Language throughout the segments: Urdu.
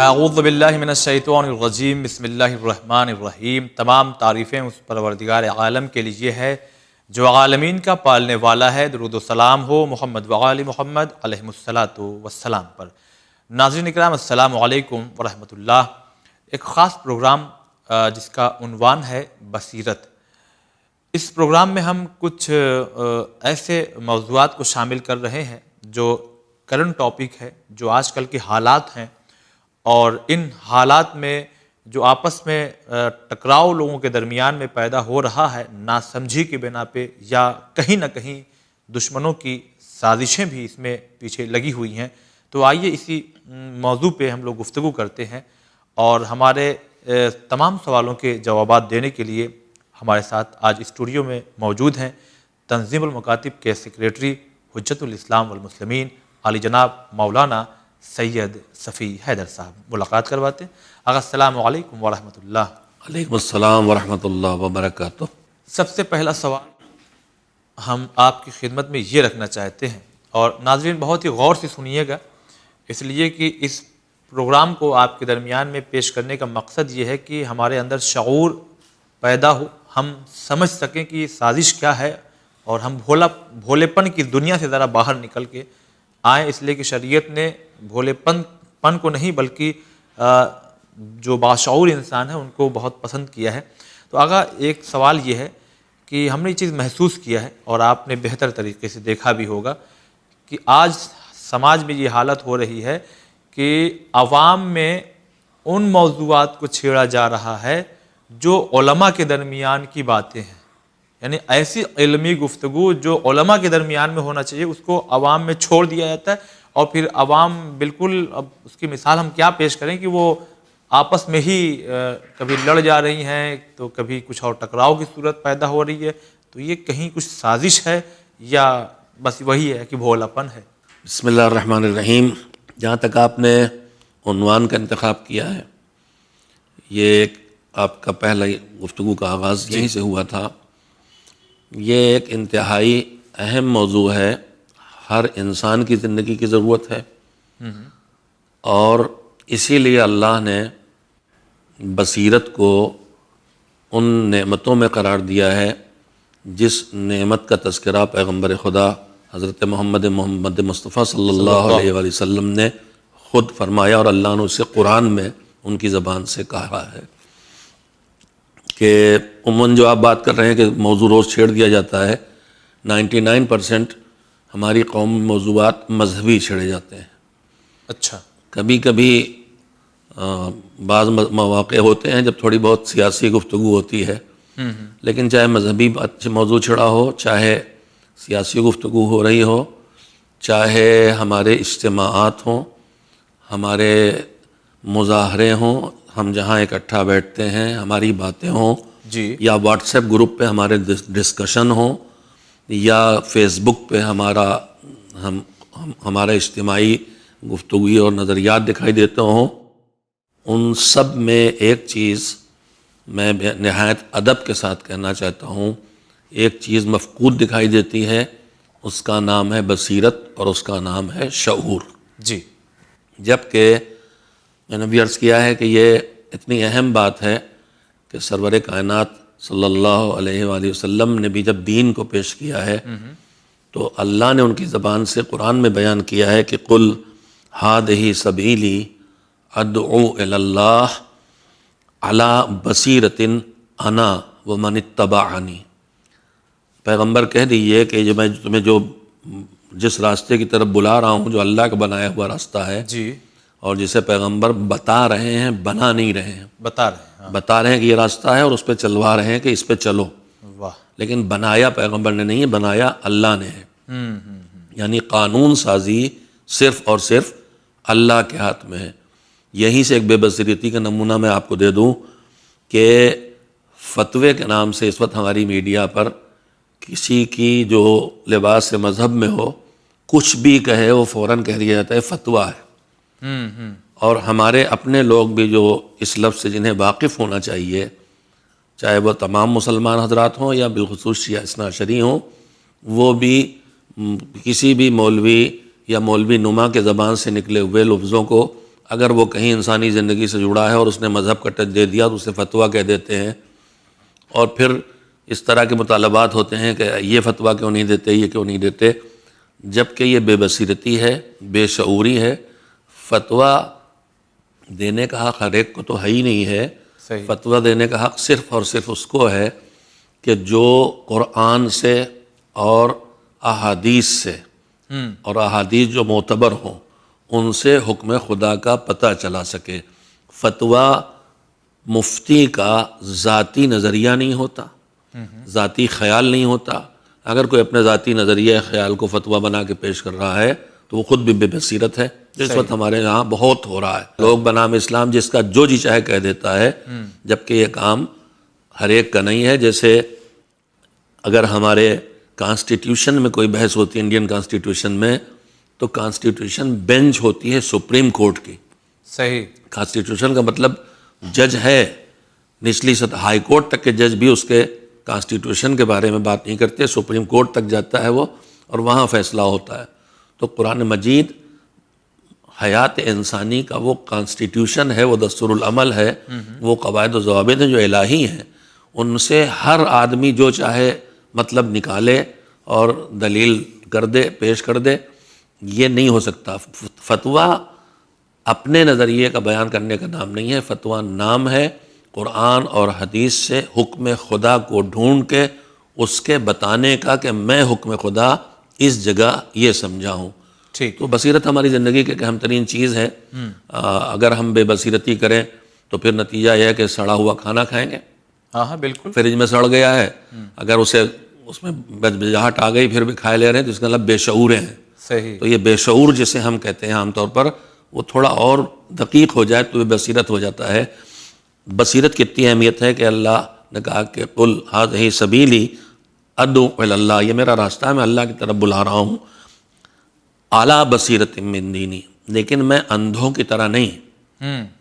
اعوذ باللہ من الشیطان الرجیم، بسم اللہ الرحمن الرحیم۔ تمام تعریفیں اس پروردگار عالم کے لیے ہے جو عالمین کا پالنے والا ہے۔ درود و سلام ہو محمد وآل محمد علیہ الصلاۃ والسلام پر۔ ناظرین اکرام، السلام علیکم ورحمۃ اللہ۔ ایک خاص پروگرام جس کا عنوان ہے بصیرت۔ اس پروگرام میں ہم کچھ ایسے موضوعات کو شامل کر رہے ہیں جو کرنٹ ٹاپک ہے، جو آج کل کے حالات ہیں، اور ان حالات میں جو آپس میں ٹکراؤ لوگوں کے درمیان میں پیدا ہو رہا ہے، ناسمجھی کی بنا پہ یا کہیں نہ کہیں دشمنوں کی سازشیں بھی اس میں پیچھے لگی ہوئی ہیں۔ تو آئیے اسی موضوع پہ ہم لوگ گفتگو کرتے ہیں، اور ہمارے تمام سوالوں کے جوابات دینے کے لیے ہمارے ساتھ آج اسٹوڈیو میں موجود ہیں تنظیم المکاتب کے سیکریٹری حجت الاسلام والمسلمین علی جناب مولانا سید صفی حیدر صاحب۔ ملاقات کرواتے ہیں۔ آقا السلام علیکم ورحمۃ اللہ۔ علیکم السلام ورحمۃ اللہ وبرکاتہ۔ سب سے پہلا سوال ہم آپ کی خدمت میں یہ رکھنا چاہتے ہیں، اور ناظرین بہت ہی غور سے سنیے گا، اس لیے کہ اس پروگرام کو آپ کے درمیان میں پیش کرنے کا مقصد یہ ہے کہ ہمارے اندر شعور پیدا ہو، ہم سمجھ سکیں کہ یہ سازش کیا ہے، اور ہم بھولے پن کی دنیا سے ذرا باہر نکل کے آئیں، اس لیے کہ شریعت نے بھولے پن کو نہیں بلکہ جو باشعور انسان ہے ان کو بہت پسند کیا ہے۔ تو آقا ایک سوال یہ ہے کہ ہم نے یہ چیز محسوس کیا ہے، اور آپ نے بہتر طریقے سے دیکھا بھی ہوگا کہ آج سماج میں یہ حالت ہو رہی ہے کہ عوام میں ان موضوعات کو چھیڑا جا رہا ہے جو علماء کے درمیان کی باتیں ہیں، یعنی ایسی علمی گفتگو جو علماء کے درمیان میں ہونا چاہیے اس کو عوام میں چھوڑ دیا جاتا ہے، اور پھر عوام بالکل، اب اس کی مثال ہم کیا پیش کریں کہ وہ آپس میں ہی کبھی لڑ جا رہی ہیں، تو کبھی کچھ اور ٹکراؤ کی صورت پیدا ہو رہی ہے۔ تو یہ کہیں کچھ سازش ہے یا بس وہی ہے کہ بھولا پن ہے؟ بسم اللہ الرحمن الرحیم۔ جہاں تک آپ نے عنوان کا انتخاب کیا ہے، یہ ایک آپ کا پہلا گفتگو کا آغاز یہیں سے ہوا تھا۔ یہ ایک انتہائی اہم موضوع ہے، ہر انسان کی زندگی کی ضرورت ہے، اور اسی لیے اللہ نے بصیرت کو ان نعمتوں میں قرار دیا ہے جس نعمت کا تذکرہ پیغمبر خدا حضرت محمد مصطفیٰ صلی اللہ علیہ وآلہ وسلم نے خود فرمایا، اور اللہ نے اسے قرآن میں ان کی زبان سے کہا ہے کہ عموماً جو آپ بات کر رہے ہیں کہ موضوع روز چھیڑ دیا جاتا ہے، 99% ہماری قوم میں موضوعات مذہبی چھیڑے جاتے ہیں۔ اچھا۔ کبھی کبھی بعض مواقع ہوتے ہیں جب تھوڑی بہت سیاسی گفتگو ہوتی ہے، لیکن چاہے مذہبی موضوع چھڑا ہو، چاہے سیاسی گفتگو ہو رہی ہو، چاہے ہمارے اجتماعات ہوں، ہمارے مظاہرے ہوں، ہم جہاں اکٹھا بیٹھتے ہیں، ہماری باتیں ہوں، جی، یا واٹس ایپ گروپ پہ ہمارے ڈسکشن ہوں، یا فیس بک پہ ہمارا اجتماعی گفتگو اور نظریات دکھائی دیتے ہوں، ان سب میں ایک چیز میں نہایت ادب کے ساتھ کہنا چاہتا ہوں، ایک چیز مفقود دکھائی دیتی ہے، اس کا نام ہے بصیرت، اور اس کا نام ہے شعور۔ جی، جبکہ میں نے بھی عرض کیا ہے کہ یہ اتنی اہم بات ہے کہ سرور کائنات صلی اللہ علیہ وآلہ وسلم نے بھی جب دین کو پیش کیا ہے تو اللہ نے ان کی زبان سے قرآن میں بیان کیا ہے کہ قل ہٰذِہِ سبیلی ادعو الی اللہ علی بصیرۃ انا ومن اتبعنی۔ پیغمبر کہہ دیجئے کہ میں تمہیں جس راستے کی طرف بلا رہا ہوں، جو اللہ کا بنایا ہوا راستہ ہے، جی، اور جسے پیغمبر بتا رہے ہیں، بنا نہیں رہے ہیں، بتا رہے ہیں کہ یہ راستہ ہے، اور اس پہ چلوا رہے ہیں کہ اس پہ چلو، واہ، لیکن بنایا پیغمبر نے نہیں ہے، بنایا اللہ نے ہے۔ یعنی قانون سازی صرف اور صرف اللہ کے ہاتھ میں ہے۔ یہیں سے ایک بے بصیرتی کا نمونہ میں آپ کو دے دوں کہ فتوے کے نام سے اس وقت ہماری میڈیا پر کسی کی جو لباس مذہب میں ہو کچھ بھی کہے وہ فوراً کہہ دیا جاتا ہے فتویٰ ہے۔ اور ہمارے اپنے لوگ بھی جو اس لفظ سے جنہیں واقف ہونا چاہیے، چاہے وہ تمام مسلمان حضرات ہوں یا بالخصوص شیعہ اثنا عشری ہوں، وہ بھی کسی بھی مولوی یا مولوی نما کے زبان سے نکلے ہوئے لفظوں کو اگر وہ کہیں انسانی زندگی سے جڑا ہے اور اس نے مذہب کا ٹچ دے دیا تو اسے فتویٰ کہہ دیتے ہیں، اور پھر اس طرح کے مطالبات ہوتے ہیں کہ یہ فتویٰ کیوں نہیں دیتے، یہ کیوں نہیں دیتے، جبکہ یہ بے بصیرتی ہے، بے شعوری ہے۔ فتویٰ دینے کا حق ہر ایک کو تو ہے ہی نہیں ہے، صحیح، فتویٰ دینے کا حق صرف اور صرف اس کو ہے کہ جو قرآن سے اور احادیث سے، اور احادیث جو معتبر ہوں ان سے حکم خدا کا پتہ چلا سکے۔ فتویٰ مفتی کا ذاتی نظریہ نہیں ہوتا، ذاتی خیال نہیں ہوتا۔ اگر کوئی اپنے ذاتی نظریہ خیال کو فتویٰ بنا کے پیش کر رہا ہے تو وہ خود بھی بے بصیرت ہے، جس وقت ہمارے یہاں بہت ہو رہا ہے۔ لوگ بنام اسلام جس کا جو جی چاہے کہہ دیتا ہے، جبکہ یہ کام ہر ایک کا نہیں ہے۔ جیسے اگر ہمارے کانسٹیٹیوشن میں کوئی بحث ہوتی ہے، انڈین کانسٹیٹیوشن میں، تو کانسٹیٹیوشن بینچ ہوتی ہے سپریم کورٹ کی۔ صحیح، کانسٹیٹیوشن کا مطلب جج ہے، نچلی سطح ہائی کورٹ تک کے جج بھی اس کے کانسٹیٹیوشن کے بارے میں بات نہیں کرتے، سپریم کورٹ تک جاتا ہے وہ، اور وہاں فیصلہ ہوتا ہے۔ تو قرآن مجید حیات انسانی کا وہ کانسٹیٹیوشن ہے، وہ دستور العمل ہے، وہ قواعد و ضوابط ہیں جو الہی ہیں، ان سے ہر آدمی جو چاہے مطلب نکالے اور دلیل کر دے، پیش کر دے، یہ نہیں ہو سکتا۔ فتویٰ اپنے نظریے کا بیان کرنے کا نام نہیں ہے، فتویٰ نام ہے قرآن اور حدیث سے حکم خدا کو ڈھونڈ کے اس کے بتانے کا کہ میں حکم خدا اس جگہ یہ سمجھا ہوں۔ ٹھیک، تو بصیرت ہماری زندگی کی ایک اہم ترین چیز ہے۔ اگر ہم بے بصیرتی کریں تو پھر نتیجہ یہ ہے کہ سڑا ہوا کھانا کھائیں گے، ہاں ہاں بالکل، فریج میں سڑ گیا ہے، اگر اس میں بجبجاہٹ آ گئی پھر بھی کھائے لے رہے ہیں، تو اس کا مطلب بے شعور ہیں۔ صحیح، تو یہ بے شعور جسے ہم کہتے ہیں عام طور پر، وہ تھوڑا اور دقیق ہو جائے تو یہ بصیرت ہو جاتا ہے۔ بصیرت کی اتنی اہمیت ہے کہ اللہ نے کہا کہ قل ھذہ سبیلی ادعو الی اللہ، یہ میرا راستہ ہے، میں اللہ کی طرف بلا رہا ہوں، اعلیٰ بصیرت من دینی، لیکن میں اندھوں کی طرح نہیں،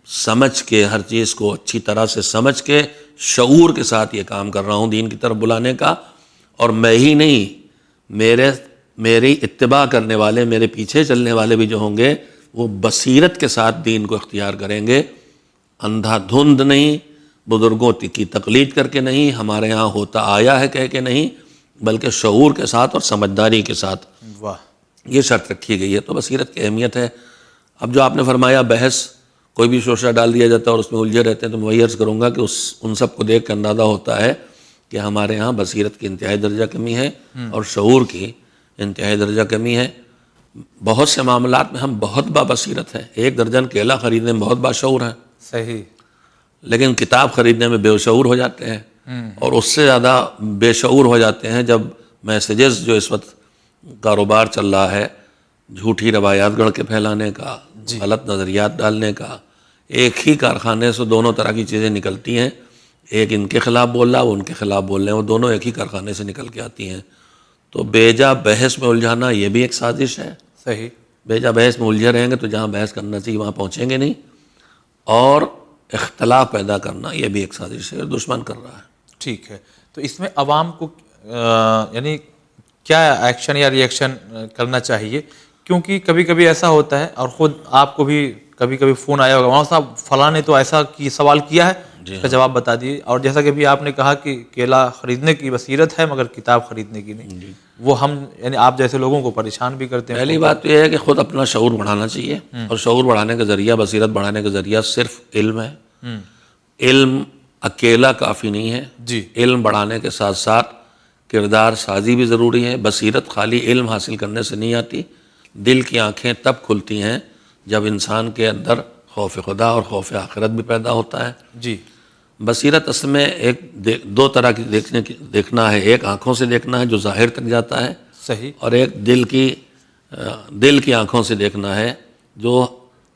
سمجھ کے ہر چیز کو اچھی طرح سے سمجھ کے شعور کے ساتھ یہ کام کر رہا ہوں دین کی طرف بلانے کا۔ اور میں ہی نہیں، میری اتباع کرنے والے، میرے پیچھے چلنے والے بھی جو ہوں گے وہ بصیرت کے ساتھ دین کو اختیار کریں گے، اندھا دھند نہیں، بزرگوں کی تقلید کر کے نہیں، ہمارے ہاں ہوتا آیا ہے کہہ کے نہیں، بلکہ شعور کے ساتھ اور سمجھداری کے ساتھ واہ، یہ شرط رکھی گئی ہے۔ تو بصیرت کی اہمیت ہے۔ اب جو آپ نے فرمایا بحث، کوئی بھی شوشہ ڈال دیا جاتا ہے اور اس میں الجھے رہتے ہیں، تو میں وہی عرض کروں گا کہ ان سب کو دیکھ کے اندازہ ہوتا ہے کہ ہمارے ہاں بصیرت کی انتہائی درجہ کمی ہے اور شعور کی انتہائی درجہ کمی ہے۔ بہت سے معاملات میں ہم بہت بابصیرت ہیں، ایک درجن کیلا خریدنے میں بہت باشعور ہیں، صحیح، لیکن کتاب خریدنے میں بے شعور ہو جاتے ہیں، اور اس سے زیادہ بے شعور ہو جاتے ہیں جب میسیجز جو اس وقت کاروبار چل رہا ہے، جھوٹی روایات گڑھ کے پھیلانے کا، غلط نظریات ڈالنے کا، ایک ہی کارخانے سے دونوں طرح کی چیزیں نکلتی ہیں، ایک ان کے خلاف بول رہا، وہ ان کے خلاف بول رہے ہیں، وہ دونوں ایک ہی کارخانے سے نکل کے آتی ہیں۔ تو بیجا بحث میں الجھانا یہ بھی ایک سازش ہے۔ صحیح، بیجا بحث میں الجھے رہیں گے تو جہاں بحث کرنا چاہیے وہاں پہنچیں گے نہیں، اور اختلاف پیدا کرنا یہ بھی ایک سازش ہے، دشمن کر رہا ہے۔ ٹھیک ہے، تو اس میں عوام کو یعنی کیا ایکشن یا ری ایکشن کرنا چاہیے؟ کیونکہ کبھی کبھی ایسا ہوتا ہے، اور خود آپ کو بھی کبھی کبھی فون آیا ہوگا، مولانا صاحب فلاں نے تو ایسا سوال کیا ہے، اس کا جواب بتا دیے، اور جیسا کہ بھی آپ نے کہا کہ کیلا خریدنے کی بصیرت ہے مگر کتاب خریدنے کی نہیں، وہ ہم یعنی آپ جیسے لوگوں کو پریشان بھی کرتے ہیں۔ پہلی بات تو یہ ہے کہ خود اپنا شعور بڑھانا چاہیے، اور شعور بڑھانے کا ذریعہ، بصیرت بڑھانے کا ذریعہ صرف علم ہے۔ علم اکیلا کافی نہیں ہے، جی، علم بڑھانے کے ساتھ ساتھ کردار سازی بھی ضروری ہے۔ بصیرت خالی علم حاصل کرنے سے نہیں آتی، دل کی آنکھیں تب کھلتی ہیں جب انسان کے اندر خوف خدا اور خوف آخرت بھی پیدا ہوتا ہے۔ جی، بصیرت اصل میں دو طرح کی دیکھنا ہے، ایک آنکھوں سے دیکھنا ہے جو ظاہر تک جاتا ہے، صحیح، اور ایک دل کی آنکھوں سے دیکھنا ہے جو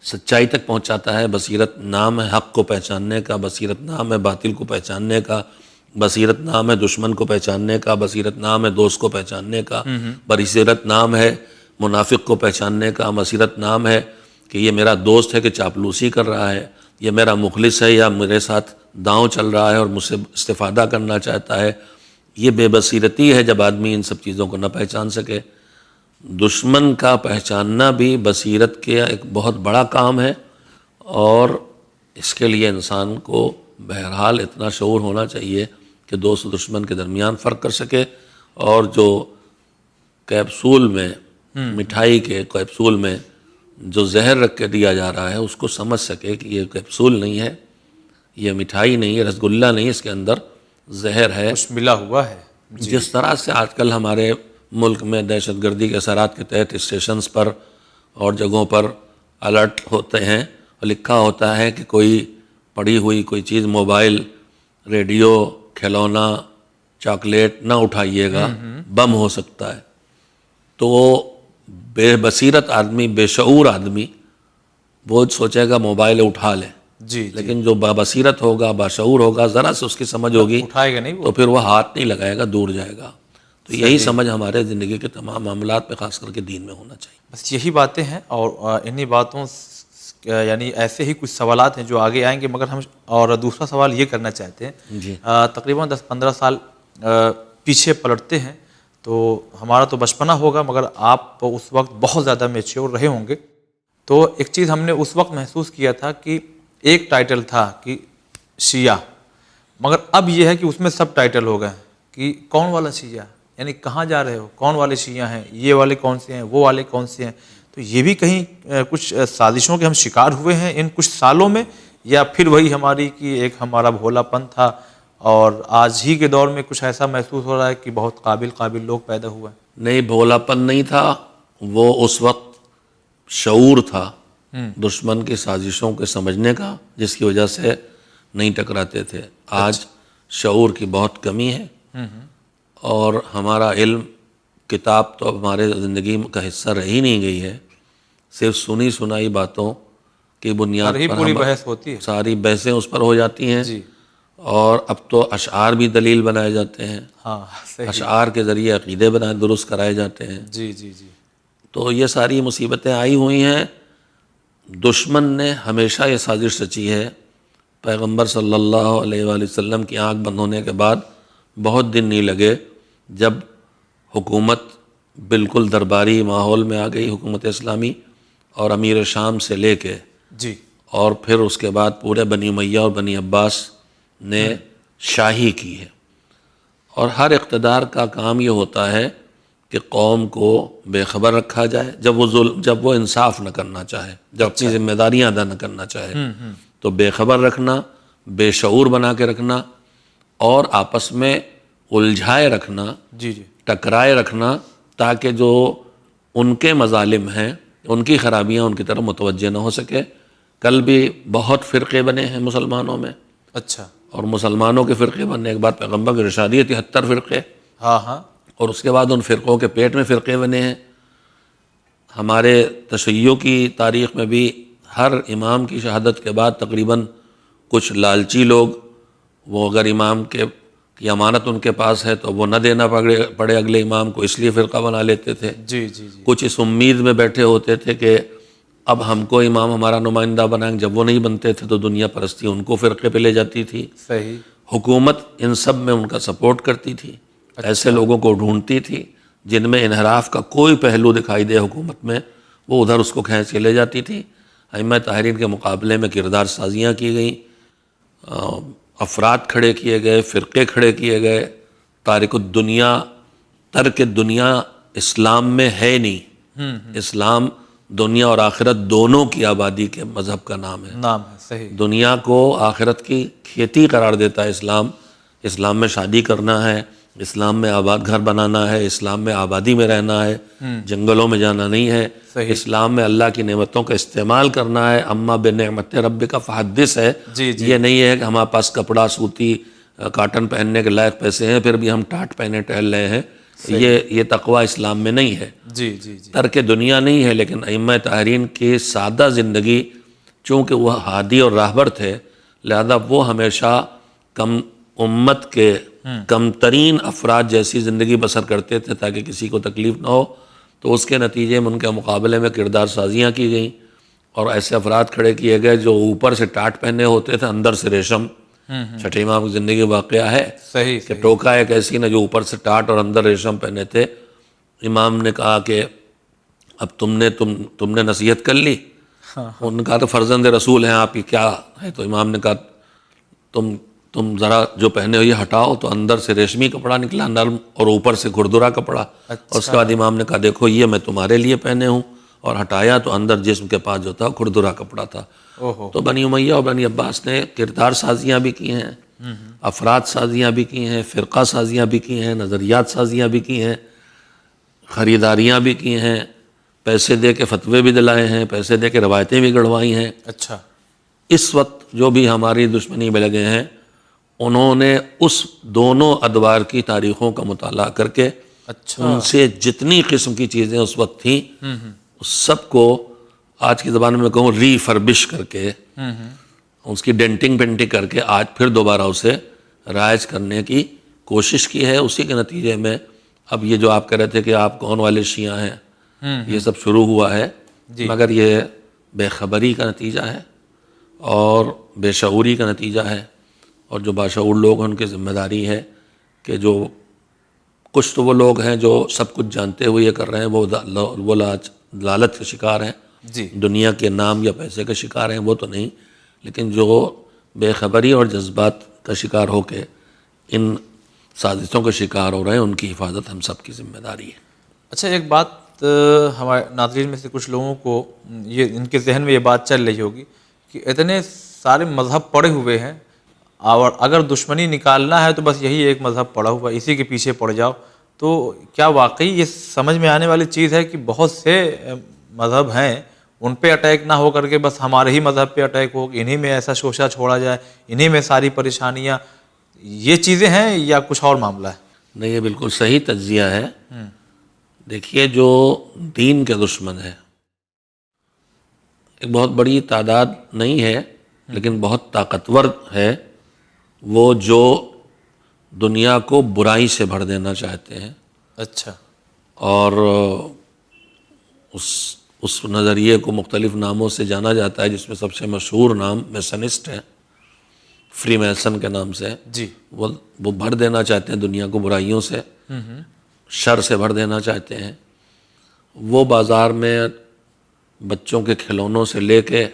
سچائی تک پہنچاتا ہے۔ بصیرت نام ہے حق کو پہچاننے کا، بصیرت نام ہے باطل کو پہچاننے کا، بصیرت نام ہے دشمن کو پہچاننے کا، بصیرت نام ہے دوست کو پہچاننے کا، بصیرت نام ہے منافق کو پہچاننے کا، بصیرت نام ہے کہ یہ میرا دوست ہے کہ چاپلوسی کر رہا ہے، یہ میرا مخلص ہے یا میرے ساتھ داؤں چل رہا ہے اور مجھ سے استفادہ کرنا چاہتا ہے۔ یہ بے بصیرتی ہے جب آدمی ان سب چیزوں کو نہ پہچان سکے۔ دشمن کا پہچاننا بھی بصیرت کے ایک بہت بڑا کام ہے، اور اس کے لیے انسان کو بہرحال اتنا شعور ہونا چاہیے کہ دوست و دشمن کے درمیان فرق کر سکے، اور جو کیپسول میں مٹھائی کے کیپسول میں جو زہر رکھ کے دیا جا رہا ہے اس کو سمجھ سکے کہ یہ کیپسول نہیں ہے، یہ مٹھائی نہیں ہے، رسگلہ نہیں، اس کے اندر زہر ہے۔ کچھ ملا ہوا ہے۔ جس طرح سے آج کل ہمارے ملک میں دہشت گردی کے اثرات کے تحت اسٹیشنز پر اور جگہوں پر الرٹ ہوتے ہیں اور لکھا ہوتا ہے کہ کوئی پڑی ہوئی کوئی چیز، موبائل، ریڈیو، کھلونا، چاکلیٹ نہ اٹھائیے گا، بم ہو سکتا ہے، تو بے بصیرت آدمی، بے شعور آدمی وہ سوچے گا موبائل اٹھا لے، جی لیکن جو بصیرت ہوگا، باشعور ہوگا، ذرا سے اس کی سمجھ ہوگی اٹھائے گا نہیں وہ۔ تو پھر وہ ہاتھ نہیں لگائے گا، دور جائے گا۔ تو یہی سمجھ ہمارے زندگی کے تمام معاملات میں، خاص کر کے دین میں ہونا چاہیے۔ بس یہی باتیں ہیں، اور انہی باتوں یعنی ایسے ہی کچھ سوالات ہیں جو آگے آئیں گے، مگر ہم اور دوسرا سوال یہ کرنا چاہتے ہیں، جی تقریباً 10-15 سال پیچھے پلٹتے ہیں تو ہمارا تو بچپنا ہوگا، مگر آپ اس وقت بہت زیادہ میچیور رہے ہوں گے، تو ایک چیز ہم نے اس وقت محسوس کیا تھا کہ ایک ٹائٹل تھا کہ شیعہ، مگر اب یہ ہے کہ اس میں سب ٹائٹل ہو گئے کہ کون والا شیعہ، یعنی کہاں جا رہے ہو، کون والے شیعہ ہیں، یہ والے کون سے ہیں، وہ والے کون سے ہیں۔ تو یہ بھی کہیں کچھ سازشوں کے ہم شکار ہوئے ہیں ان کچھ سالوں میں، یا پھر وہی ہماری کہ ایک ہمارا بھولا پن تھا، اور آج ہی کے دور میں کچھ ایسا محسوس ہو رہا ہے کہ بہت قابل لوگ پیدا ہوئے ہیں۔ نہیں، بھولا پن نہیں تھا، وہ اس وقت شعور تھا دشمن کی سازشوں کے سمجھنے کا، جس کی وجہ سے نہیں ٹکراتے تھے۔ آج شعور کی بہت کمی ہے، اور ہمارا علم، کتاب تو اب ہمارے زندگی کا حصہ رہ ہی نہیں گئی ہے، صرف سنی سنائی باتوں کی بنیاد پر پوری بحث ہوتی ہے، ساری بحثیں اس پر ہو جاتی ہیں، جی اور اب تو اشعار بھی دلیل بنائے جاتے ہیں، ہاں صحیح، اشعار کے ذریعے عقیدے درست کرائے جاتے ہیں۔ جی جی جی تو یہ ساری مصیبتیں آئی ہوئی ہیں۔ دشمن نے ہمیشہ یہ سازش رچی ہے، پیغمبر صلی اللہ علیہ وآلہ وسلم کی آنکھ بند ہونے کے بعد بہت دن نہیں لگے جب حکومت بالکل درباری ماحول میں آ گئی، حکومت اسلامی، اور امیر شام سے لے کے جی، اور پھر اس کے بعد پورے بنی امیہ اور بنی عباس نے شاہی کی ہے۔ اور ہر اقتدار کا کام یہ ہوتا ہے کہ قوم کو بے خبر رکھا جائے، جب وہ انصاف نہ کرنا چاہے، جب اپنی ذمہ داریاں ادا نہ کرنا چاہے تو بے خبر رکھنا، بے شعور بنا کے رکھنا، اور آپس میں الجھائے رکھنا، جی جی ٹکرائے رکھنا، تاکہ جو ان کے مظالم ہیں، ان کی خرابیاں ان کی طرف متوجہ نہ ہو سکے۔ کل بھی بہت فرقے بنے ہیں مسلمانوں میں، اچھا، اور مسلمانوں کے فرقے بننے کے بعد پیغمبر کی ارشادیت 73 فرقے، ہاں ہاں، اور اس کے بعد ان فرقوں کے پیٹ میں فرقے بنے ہیں۔ ہمارے تشیع کی تاریخ میں بھی ہر امام کی شہادت کے بعد تقریباً کچھ لالچی لوگ، وہ اگر امام کی امانت ان کے پاس ہے تو وہ نہ دینا پڑے اگلے امام کو، اس لیے فرقہ بنا لیتے تھے۔ جی جی جی، کچھ اس امید میں بیٹھے ہوتے تھے کہ اب ہم کو امام ہمارا نمائندہ بنائیں، جب وہ نہیں بنتے تھے تو دنیا پرستی ان کو فرقے پہ لے جاتی تھی۔ صحیح، حکومت ان سب میں ان کا سپورٹ کرتی تھی، ایسے لوگوں کو ڈھونڈتی تھی جن میں انحراف کا کوئی پہلو دکھائی دے حکومت میں، وہ ادھر اس کو کھینچ کے لے جاتی تھی۔ ائمہ طاہرین کے مقابلے میں کردار سازیاں کی گئیں، افراد کھڑے کیے گئے، فرقے کھڑے کیے گئے۔ ترک دنیا اسلام میں ہے نہیں، اسلام دنیا اور آخرت دونوں کی آبادی کے مذہب کا نام ہے۔ نام ہے، صحیح، دنیا کو آخرت کی کھیتی قرار دیتا ہے اسلام۔ اسلام میں شادی کرنا ہے، اسلام میں آباد گھر بنانا ہے، اسلام میں آبادی میں رہنا ہے، جنگلوں میں جانا نہیں ہے۔ اسلام میں اللہ کی نعمتوں کا استعمال کرنا ہے، اما بنعمت ربک فحدث ہے۔ جی جی، یہ نہیں ہے کہ ہمارے پاس کپڑا، سوتی، کاٹن پہننے کے لائق پیسے ہیں پھر بھی ہم ٹاٹ پہنے ٹہل رہے ہیں، یہ تقوی اسلام میں نہیں ہے۔ جی جی جی، ترک دنیا نہیں ہے، لیکن ائمہ طاہرین کی سادہ زندگی، چونکہ وہ ہادی اور راہبر تھے، لہذا وہ ہمیشہ امت کے کم ترین افراد جیسی زندگی بسر کرتے تھے تاکہ کسی کو تکلیف نہ ہو۔ تو اس کے نتیجے میں ان کے مقابلے میں کردار سازیاں کی گئیں، اور ایسے افراد کھڑے کیے گئے جو اوپر سے ٹاٹ پہنے ہوتے تھے، اندر سے ریشم۔ چھٹے امام کی زندگی واقعہ ہے صحیح، کہ ٹوکا ایک ایسی نہ جو اوپر سے ٹاٹ اور اندر ریشم پہنے تھے۔ امام نے کہا کہ اب تم نے نصیحت کر لی، ان کا تو فرزند رسول ہیں آپ کی کیا ہے، تو امام نے کہا تم ذرا جو پہنے ہو یہ ہٹاؤ، تو اندر سے ریشمی کپڑا نکلا نرم اور اوپر سے کھردرا کپڑا، اور اس کے بعد امام نے کہا دیکھو یہ میں تمہارے لیے پہنے ہوں، اور ہٹایا تو اندر جسم کے پاس جو تھا کھردرا کپڑا تھا۔ تو بنی امیہ اور بنی عباس نے کردار سازیاں بھی کی ہیں، افراد سازیاں بھی کی ہیں، فرقہ سازیاں بھی کی ہیں، نظریات سازیاں بھی کی ہیں، خریداریاں بھی کی ہیں، پیسے دے کے فتوے بھی دلائے ہیں، پیسے دے کے روایتیں بھی گڑھوائی ہیں۔ اچھا، اس وقت جو بھی ہماری دشمنی میں لگے ہیں انہوں نے اس دونوں ادوار کی تاریخوں کا مطالعہ کر کے اچھا، ان سے جتنی قسم کی چیزیں اس وقت تھیں اس سب کو آج کی زبان میں کہوں ری فربش کر کے اس کی ڈینٹنگ پینٹنگ کر کے آج پھر دوبارہ اسے رائج کرنے کی کوشش کی ہے۔ اسی کے نتیجے میں اب یہ جو آپ کہہ رہے تھے کہ آپ کون والے شیعہ ہیں، یہ سب شروع ہوا ہے، مگر یہ بے خبری کا نتیجہ ہے اور بے شعوری کا نتیجہ ہے، اور جو باشعور لوگ ہیں ان کی ذمہ داری ہے کہ جو کچھ تو وہ لوگ ہیں جو سب کچھ جانتے ہوئے یہ کر رہے ہیں، وہ لالچ کے شکار ہیں، جی، دنیا کے نام یا پیسے کے شکار ہیں، وہ تو نہیں، لیکن جو بے خبری اور جذبات کا شکار ہو کے ان سازشوں کے شکار ہو رہے ہیں ان کی حفاظت ہم سب کی ذمہ داری ہے۔ اچھا، ایک بات ہمارے ناظرین میں سے کچھ لوگوں کو یہ ان کے ذہن میں یہ بات چل رہی ہوگی کہ اتنے سارے مذہب پڑے ہوئے ہیں اور اگر دشمنی نکالنا ہے تو بس یہی ایک مذہب پڑا ہوا ہے، اسی کے پیچھے پڑ جاؤ۔ تو کیا واقعی یہ سمجھ میں آنے والی چیز ہے کہ بہت سے مذہب ہیں ان پہ اٹیک نہ ہو کر کے بس ہمارے ہی مذہب پہ اٹیک ہو، انہی میں ایسا شوشہ چھوڑا جائے، انہی میں ساری پریشانیاں، یہ چیزیں ہیں یا کچھ اور معاملہ ہے؟ نہیں، یہ بالکل صحیح تجزیہ ہے۔ دیکھیے جو دین کے دشمن ہے ایک بہت بڑی تعداد نہیں ہے لیکن بہت طاقتور ہے، وہ جو دنیا کو برائی سے بھر دینا چاہتے ہیں، اچھا، اور اس نظریے کو مختلف ناموں سے جانا جاتا ہے جس میں سب سے مشہور نام میسنسٹ ہے، فری میسن کے نام سے۔ جی، وہ بھر دینا چاہتے ہیں دنیا کو برائیوں سے، شر سے بھر دینا چاہتے ہیں۔ وہ بازار میں بچوں کے کھلونوں سے لے کے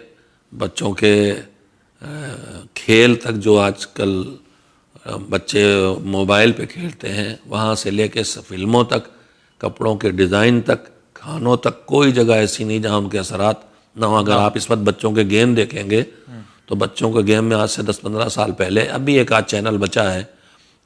بچوں کے کھیل تک جو آج کل بچے موبائل پہ کھیلتے ہیں، وہاں سے لے کے فلموں تک، کپڑوں کے ڈیزائن تک، کھانوں تک، کوئی جگہ ایسی نہیں جہاں ان کے اثرات نہ ہوں۔ اگر آپ اس وقت بچوں کے گیم دیکھیں گے تو بچوں کے گیم میں آج سے 10-15 سال پہلے اب بھی ایک آدھ چینل بچا ہے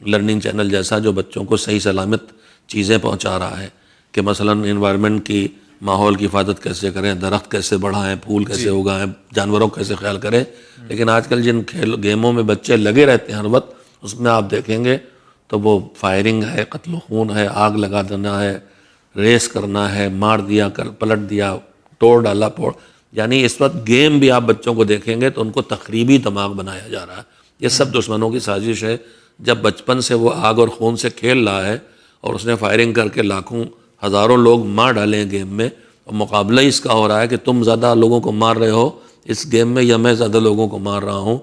لرننگ چینل جیسا جو بچوں کو صحیح سلامت چیزیں پہنچا رہا ہے کہ مثلاً انوائرمنٹ کی، ماحول کی حفاظت کیسے کریں، درخت کیسے بڑھائیں، پھول کیسے اگائیں، جانوروں کو کیسے خیال کریں۔ لیکن آج کل جن گیموں میں بچے لگے رہتے ہیں ہر وقت، اس میں آپ دیکھیں گے تو وہ فائرنگ ہے، قتل و خون ہے، آگ لگا دینا ہے، ریس کرنا ہے، مار دیا، پلٹ دیا، توڑ ڈالا پھوڑ، یعنی اس وقت گیم بھی آپ بچوں کو دیکھیں گے تو ان کو تخریبی دماغ بنایا جا رہا ہے۔ یہ سب دشمنوں کی سازش ہے۔ جب بچپن سے وہ آگ اور خون سے کھیل رہا ہے اور اس نے فائرنگ کر کے لاکھوں ہزاروں لوگ مار ڈالے ہیں گیم میں، اور مقابلہ اس کا ہو رہا ہے کہ تم زیادہ لوگوں کو مار رہے ہو اس گیم میں یا میں زیادہ لوگوں کو مار رہا ہوں،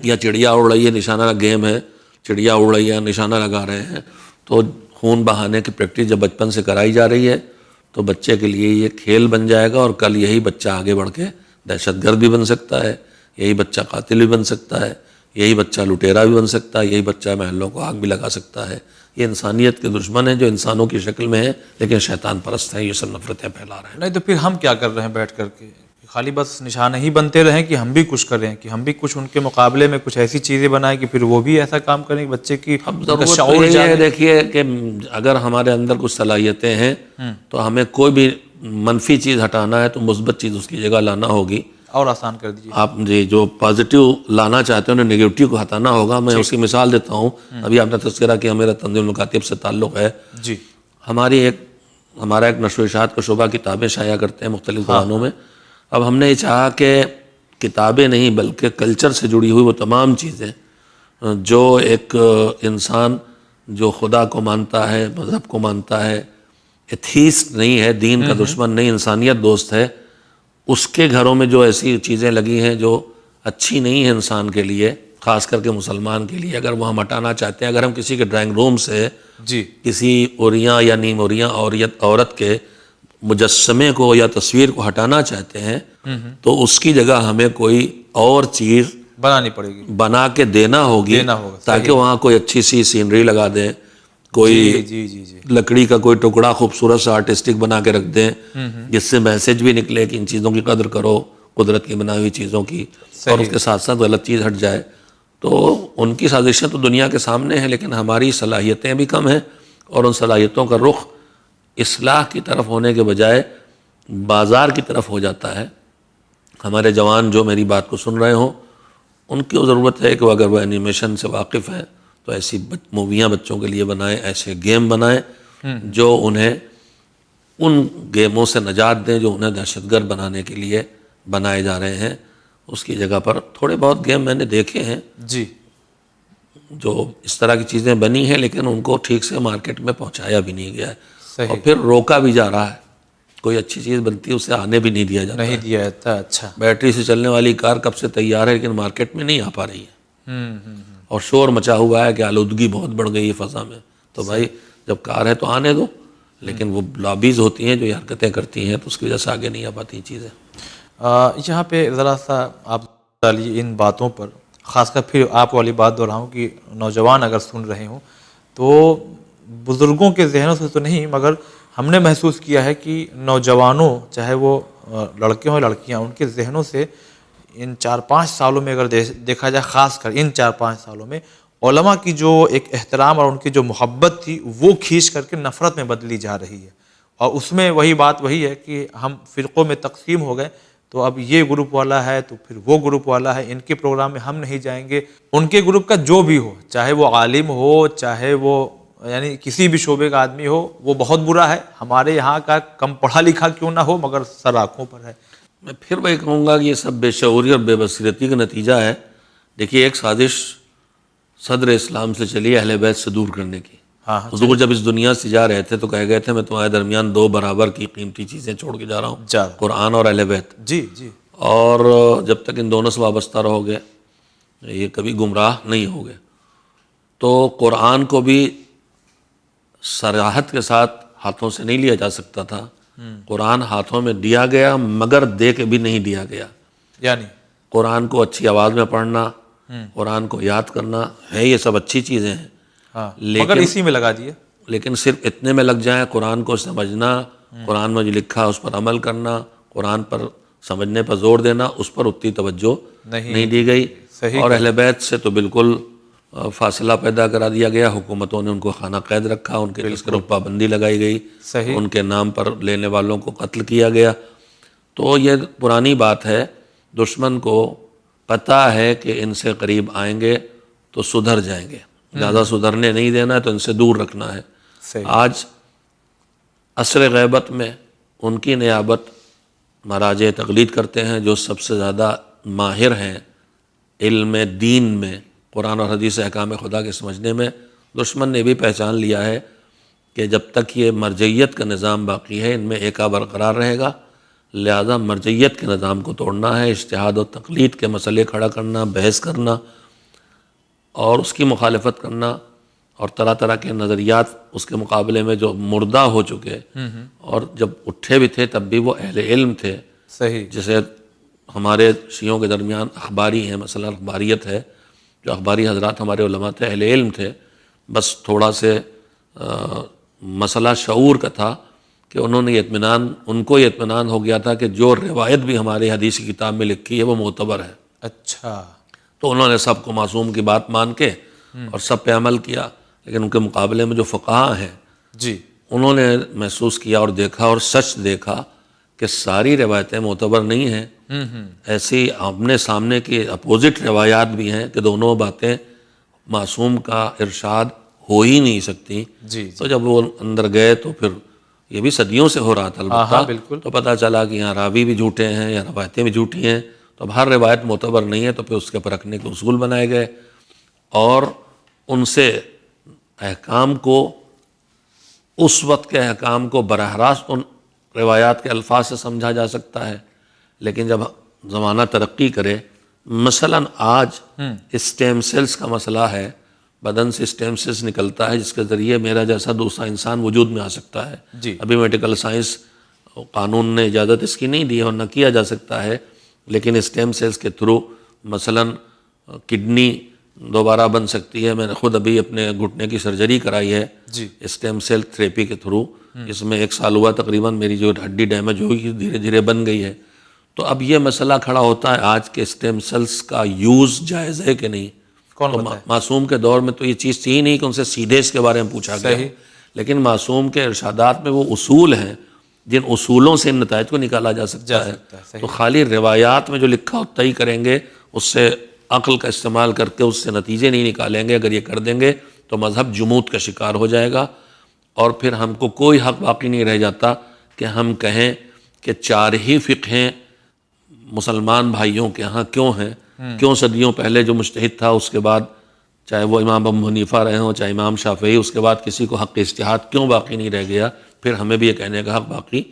یا چڑیا اڑ رہی ہے، نشانہ گیم ہے، چڑیا اڑ رہی ہے، نشانہ لگا رہے ہیں، تو خون بہانے کی پریکٹس جب بچپن سے کرائی جا رہی ہے تو بچے کے لیے یہ کھیل بن جائے گا، اور کل یہی بچہ آگے بڑھ کے دہشت گرد بھی بن سکتا ہے، یہی بچہ قاتل بھی بن سکتا ہے، یہی بچہ لٹیرا بھی بن سکتا ہے، یہی بچہ محلوں کو آگ بھی لگا سکتا ہے۔ یہ انسانیت کے دشمن ہیں جو انسانوں کی شکل میں ہیں لیکن شیطان پرست ہیں، یہ سب نفرتیں پھیلا رہے ہیں۔ نہیں تو پھر ہم کیا کر رہے ہیں بیٹھ کر کے؟ خالی بس نشانہ ہی بنتے رہیں کہ ہم بھی کچھ کریں، کہ ہم بھی کچھ ان کے مقابلے میں کچھ ایسی چیزیں بنائیں کہ پھر وہ بھی ایسا کام کریں کہ بچے کی شعور یہ ہے، دیکھیے کہ اگر ہمارے اندر کچھ صلاحیتیں ہیں تو ہمیں کوئی بھی منفی چیز ہٹانا ہے تو مثبت چیز اس کی جگہ لانا ہوگی، اور آسان کر دیجیے۔ آپ جی جو پازیٹیو لانا چاہتے ہیں انہیں نیگیٹو کو ہٹانا ہوگا۔ میں اس کی مثال دیتا ہوں، ابھی آپ نے تذکرہ کیا میرا تنظیم المکاتب سے تعلق ہے، جی، ہمارا ایک نشر و اشاعت کا شعبہ کتابیں شائع کرتے ہیں مختلف زبانوں میں۔ اب ہم نے یہ چاہا کہ کتابیں نہیں بلکہ کلچر سے جڑی ہوئی وہ تمام چیزیں جو ایک انسان جو خدا کو مانتا ہے، مذہب کو مانتا ہے، ایتھیسٹ نہیں ہے، دین کا دشمن نہیں، انسانیت دوست ہے، اس کے گھروں میں جو ایسی چیزیں لگی ہیں جو اچھی نہیں ہیں انسان کے لیے، خاص کر کے مسلمان کے لیے، اگر وہ ہم ہٹانا چاہتے ہیں، اگر ہم کسی کے ڈرائنگ روم سے جی، کسی اوریاں یا نیم اوریاں عورت کے مجسمے کو یا تصویر کو ہٹانا چاہتے ہیں تو اس کی جگہ ہمیں کوئی اور چیز بنانی پڑے گی، بنا کے دینا ہوگی تاکہ وہاں کوئی اچھی سی سینری لگا دیں، کوئی جی لکڑی کا کوئی ٹکڑا خوبصورت سا آرٹسٹک بنا کے رکھ دیں جس سے میسج بھی نکلے کہ ان چیزوں کی قدر کرو، قدرت کی بنائی ہوئی چیزوں کی، اور اس کے ساتھ ساتھ غلط چیز ہٹ جائے. تو ان کی سازشیں تو دنیا کے سامنے ہیں، لیکن ہماری صلاحیتیں بھی کم ہیں، اور ان صلاحیتوں کا رخ اصلاح کی طرف ہونے کے بجائے بازار کی طرف ہو جاتا ہے. ہمارے جوان جو میری بات کو سن رہے ہوں ان کی ضرورت ہے کہ اگر وہ اینیمیشن سے واقف ہیں تو ایسی موویاں بچوں کے لیے بنائیں، ایسے گیم بنائیں جو انہیں ان گیموں سے نجات دیں جو انہیں دہشت گرد بنانے کے لیے بنائے جا رہے ہیں. اس کی جگہ پر تھوڑے بہت گیم میں نے دیکھے ہیں جی جو اس طرح کی چیزیں بنی ہیں، لیکن ان کو ٹھیک سے مارکیٹ میں پہنچایا بھی نہیں گیا ہے، صحیح، اور پھر روکا بھی جا رہا ہے. کوئی اچھی چیز بنتی ہے اسے آنے بھی نہیں دیا جاتا نہیں ہے. دیا جاتا. اچھا، بیٹری سے چلنے والی کار کب سے تیار ہے لیکن مارکیٹ میں نہیں آ پا رہی ہے، اور شور مچا ہوا ہے کہ آلودگی بہت بڑھ گئی ہے فضا میں. تو بھائی جب کار ہے تو آنے دو، لیکن وہ لابیز ہوتی ہیں جو یہ حرکتیں کرتی ہیں تو اس کی وجہ سے آگے نہیں آ پاتی چیزیں. یہاں پہ ذرا سا آپ ڈالیے ان باتوں پر، خاص کر پھر آپ والی بات دہراؤں کہ نوجوان اگر سن رہے ہوں تو بزرگوں کے ذہنوں سے تو نہیں، مگر ہم نے محسوس کیا ہے کہ نوجوانوں چاہے وہ لڑکے ہوں لڑکیاں، ان کے ذہنوں سے ان 4-5 سالوں میں اگر دیکھا جائے، خاص کر ان 4-5 سالوں میں علماء کی جو ایک احترام اور ان کی جو محبت تھی وہ کھینچ کر کے نفرت میں بدلی جا رہی ہے. اور اس میں وہی بات وہی ہے کہ ہم فرقوں میں تقسیم ہو گئے، تو اب یہ گروپ والا ہے تو پھر وہ گروپ والا ہے، ان کے پروگرام میں ہم نہیں جائیں گے. ان کے گروپ کا جو بھی ہو، چاہے وہ عالم ہو، چاہے وہ یعنی کسی بھی شعبے کا آدمی ہو، وہ بہت برا ہے. ہمارے یہاں کا کم پڑھا لکھا کیوں نہ ہو مگر سر آنکھوں پر ہے. میں پھر وہی کہوں گا کہ یہ سب بے شعوری اور بے بصیرتی کا نتیجہ ہے. دیکھیے ایک سازش صدر اسلام سے چلی اہل بیت سے دور کرنے کی. حضور جب اس دنیا سے جا رہے تھے تو کہہ گئے تھے میں تمہارے درمیان 2 برابر کی قیمتی چیزیں چھوڑ کے جا رہا ہوں، قرآن اور اہل بیت. جی اور جب تک ان دونوں سے وابستہ رہو گے یہ کبھی گمراہ نہیں ہوگے. تو قرآن کو بھی صراحت کے ساتھ ہاتھوں سے نہیں لیا جا سکتا تھا. قرآن ہاتھوں میں دیا گیا مگر دے کے بھی نہیں دیا گیا. یعنی قرآن کو اچھی آواز میں پڑھنا، قرآن کو یاد کرنا ہے، یہ سب اچھی چیزیں ہیں، مگر اسی میں لگا دیے. لیکن صرف اتنے میں لگ جائیں، قرآن کو سمجھنا، قرآن میں جو لکھا اس پر عمل کرنا، قرآن پر سمجھنے پر زور دینا، اس پر اتنی توجہ نہیں دی گئی. اور اہل بیت سے تو بالکل فاصلہ پیدا کرا دیا گیا. حکومتوں نے ان کو خانہ قید رکھا، ان کے تذکروں پر پابندی لگائی گئی، ان کے نام پر لینے والوں کو قتل کیا گیا. تو یہ پرانی بات ہے. دشمن کو پتہ ہے کہ ان سے قریب آئیں گے تو سدھر جائیں گے، زیادہ سدھرنے نہیں دینا ہے تو ان سے دور رکھنا ہے. آج عصر غیبت میں ان کی نیابت مراجع تقلید کرتے ہیں جو سب سے زیادہ ماہر ہیں علم دین میں، قرآن اور حدیث احکام خدا کے سمجھنے میں. دشمن نے بھی پہچان لیا ہے کہ جب تک یہ مرجعیت کا نظام باقی ہے ان میں ایکا برقرار رہے گا، لہذا مرجعیت کے نظام کو توڑنا ہے. اجتہاد و تقلید کے مسئلے کھڑا کرنا، بحث کرنا اور اس کی مخالفت کرنا، اور طرح طرح کے نظریات اس کے مقابلے میں جو مردہ ہو چکے اور جب اٹھے بھی تھے تب بھی وہ اہل علم تھے. جیسے ہمارے شیعوں کے درمیان اخباری ہیں، مثلا اخباریت ہے، جو اخباری حضرات ہمارے علماء تھے، اہل علم تھے. بس تھوڑا سے مسئلہ شعور کا تھا کہ انہوں نے ان کو یہ اطمینان ہو گیا تھا کہ جو روایت بھی ہمارے حدیث کی کتاب میں لکھی ہے وہ معتبر ہے. اچھا. تو انہوں نے سب کو معصوم کی بات مان کے اور سب پہ عمل کیا. لیکن ان کے مقابلے میں جو فقہاء ہیں انہوں نے محسوس کیا اور دیکھا اور سچ دیکھا کہ ساری روایتیں معتبر نہیں ہیں. ایسی آمنے سامنے کی اپوزٹ روایات بھی ہیں کہ دونوں باتیں معصوم کا ارشاد ہو ہی نہیں سکتی. تو جب وہ اندر گئے تو پھر یہ بھی صدیوں سے ہو رہا تھا البتہ، تو پتہ چلا کہ یہاں راوی بھی جھوٹے ہیں یا روایتیں بھی جھوٹی ہیں. تو اب ہر روایت معتبر نہیں ہے تو پھر اس کے پرکھنے کے اصول بنائے گئے اور ان سے احکام کو، اس وقت کے احکام کو براہ راست ان روایات کے الفاظ سے سمجھا جا سکتا ہے. لیکن جب زمانہ ترقی کرے، مثلا آج اسٹیم سیلز کا مسئلہ ہے، بدن سے اسٹیم سیلز نکلتا ہے جس کے ذریعے میرا جیسا دوسرا انسان وجود میں آ سکتا ہے. ابھی میڈیکل سائنس قانون نے اجازت اس کی نہیں دی ہے اور نہ کیا جا سکتا ہے، لیکن اسٹیم سیلز کے تھرو مثلاً کڈنی دوبارہ بن سکتی ہے. میں نے خود ابھی اپنے گھٹنے کی سرجری کرائی ہے جی اسٹیم سیل تھریپی کے تھرو. اس میں 1 سال ہوا تقریباً. میری جو ہڈی ڈیمیج ہوئی دھیرے دھیرے بن گئی ہے. تو اب یہ مسئلہ کھڑا ہوتا ہے آج کے اسٹیم سیلز کا یوز جائز ہے کہ نہیں. کون تو بتائے؟ معصوم کے دور میں تو یہ چیز تھی نہیں کہ ان سے سیدھے اس کے بارے میں پوچھا گیا، صحیح. لیکن معصوم کے ارشادات میں وہ اصول ہیں جن اصولوں سے ان نتائج کو نکالا جا سکتا ہے. صحیح. تو خالی روایات میں جو لکھا ہوتا ہی کریں گے، اس سے عقل کا استعمال کر کے اس سے نتیجے نہیں نکالیں گے. اگر یہ کر دیں گے تو مذہب جمود کا شکار ہو جائے گا، اور پھر ہم کو کوئی حق باقی نہیں رہ جاتا کہ ہم کہیں کہ 4 ہی فقہیں مسلمان بھائیوں کے ہاں کیوں ہیں. کیوں صدیوں پہلے جو مجتہد تھا اس کے بعد چاہے وہ امام ابو حنیفہ رہے ہوں چاہے امام شافعی، اس کے بعد کسی کو حق اجتہاد کیوں باقی نہیں رہ گیا. پھر ہمیں بھی یہ کہنے کا حق باقی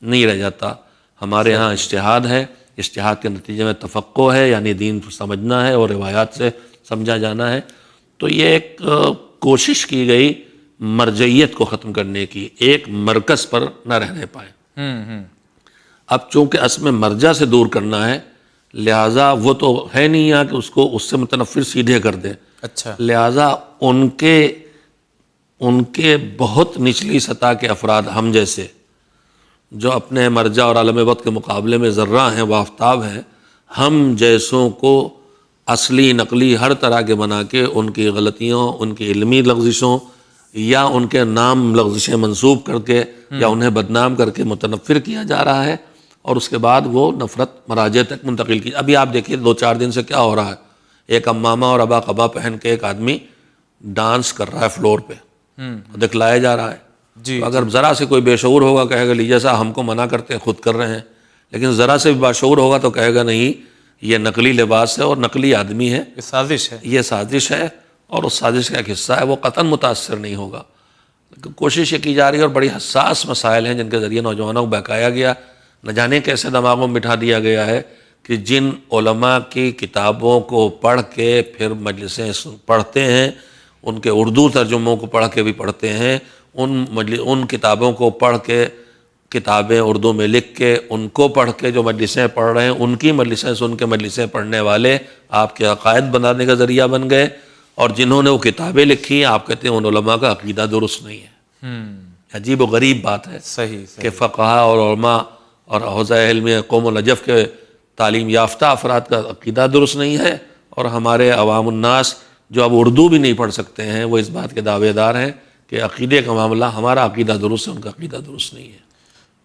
نہیں رہ جاتا. ہمارے ہاں اجتہاد ہے، اجتہاد کے نتیجے میں تفقہ ہے، یعنی دین سمجھنا ہے اور روایات سے سمجھا جانا ہے. تو یہ ایک کوشش کی گئی مرجعیت کو ختم کرنے کی، ایک مرکز پر نہ رہنے پائے. اب چونکہ اصل میں مرجع سے دور کرنا ہے، لہٰذا وہ تو ہے نہیں یہاں کہ اس کو اس سے متنفر سیدھے کر دیں. اچھا. لہٰذا ان کے بہت نچلی سطح کے افراد ہم جیسے جو اپنے مرجع اور عالم وقت کے مقابلے میں ذرہ ہیں، وہ آفتاب ہیں، ہم جیسوں کو اصلی نقلی ہر طرح کے بنا کے ان کی غلطیوں، ان کی علمی لغزشوں یا ان کے نام لغزشیں منسوب کر کے یا انہیں بدنام کر کے متنفر کیا جا رہا ہے، اور اس کے بعد وہ نفرت مراجع تک منتقل کی. ابھی آپ دیکھیے 2-4 دن سے کیا ہو رہا ہے. ایک امامہ اور ابا قبا پہن کے ایک آدمی ڈانس کر رہا ہے فلور پہ، دکھلایا جا رہا ہے. جی. تو اگر ذرا سے کوئی بے شعور ہوگا کہے گا لیجیے صاحب ہم کو منع کرتے ہیں خود کر رہے ہیں، لیکن ذرا سے بھی باشعور ہوگا تو کہے گا نہیں یہ نقلی لباس ہے اور نقلی آدمی ہے، یہ سازش ہے. یہ سازش ہے، اور اس سازش کا ایک حصہ ہے. وہ قطعاً متاثر نہیں ہوگا. کوشش یہ کی جا رہی ہے، اور بڑی حساس مسائل ہیں جن کے ذریعے نوجوانوں کو بہکایا گیا. نہ جانے کیسے دماغوں میں بٹھا دیا گیا ہے کہ جن علماء کی کتابوں کو پڑھ کے پھر مجلسیں پڑھتے ہیں، ان کے اردو ترجموں کو پڑھ کے بھی پڑھتے ہیں، ان کتابوں کو پڑھ کے کتابیں اردو میں لکھ کے ان کو پڑھ کے جو مجلسیں پڑھ رہے ہیں ان کی مجلسیں سن کے مجلسیں پڑھنے والے آپ کے عقائد بنانے کا ذریعہ بن گئے. اور جنہوں نے وہ کتابیں لکھی ہیں آپ کہتے ہیں ان علماء کا عقیدہ درست نہیں ہے. عجیب و غریب بات ہے صحیح. کہ فقہا اور علماء اور حوزہ علم قوم و نجف کے تعلیم یافتہ افراد کا عقیدہ درست نہیں ہے، اور ہمارے عوام الناس جو اب اردو بھی نہیں پڑھ سکتے ہیں وہ اس بات کے دعوے دار ہیں کہ عقیدے کا معاملہ ہمارا عقیدہ درست ہے، ان کا عقیدہ درست نہیں ہے.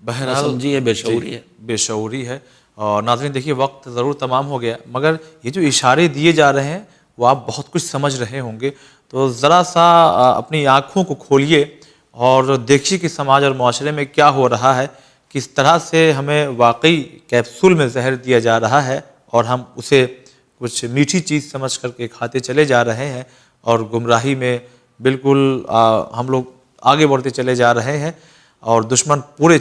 بہرحال سمجھیے بے شعوری ہے. بے شعوری ہے. اور ناظرین دیکھیے وقت ضرور تمام ہو گیا، مگر یہ جو اشارے دیے جا رہے ہیں وہ آپ بہت کچھ سمجھ رہے ہوں گے. تو ذرا سا اپنی آنکھوں کو کھولیے اور دیکھیے کہ سماج اور معاشرے میں کیا ہو رہا ہے، کس طرح سے ہمیں واقعی کیپسول میں زہر دیا جا رہا ہے اور ہم اسے کچھ میٹھی چیز سمجھ کر کے کھاتے چلے جا رہے ہیں، اور گمراہی میں بالکل ہم لوگ آگے بڑھتے چلے جا رہے ہیں، اور دشمن پورے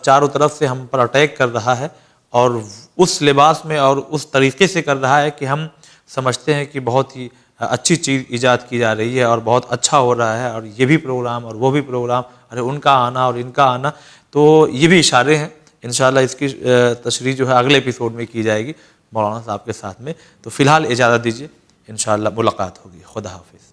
چاروں طرف سے ہم پر اٹیک کر رہا ہے، اور اس لباس میں اور اس طریقے سے کر رہا ہے کہ ہم سمجھتے ہیں کہ بہت ہی اچھی چیز ایجاد کی جا رہی ہے اور بہت اچھا ہو رہا ہے، اور یہ بھی پروگرام اور وہ بھی پروگرام، ارے ان کا آنا اور ان کا آنا. تو یہ بھی اشارے ہیں. انشاءاللہ اس کی تشریح جو ہے اگلے ایپیسوڈ میں کی جائے گی مولانا صاحب کے ساتھ میں. تو فی الحال اجازت دیجیے، انشاءاللہ ملاقات ہوگی. خدا حافظ.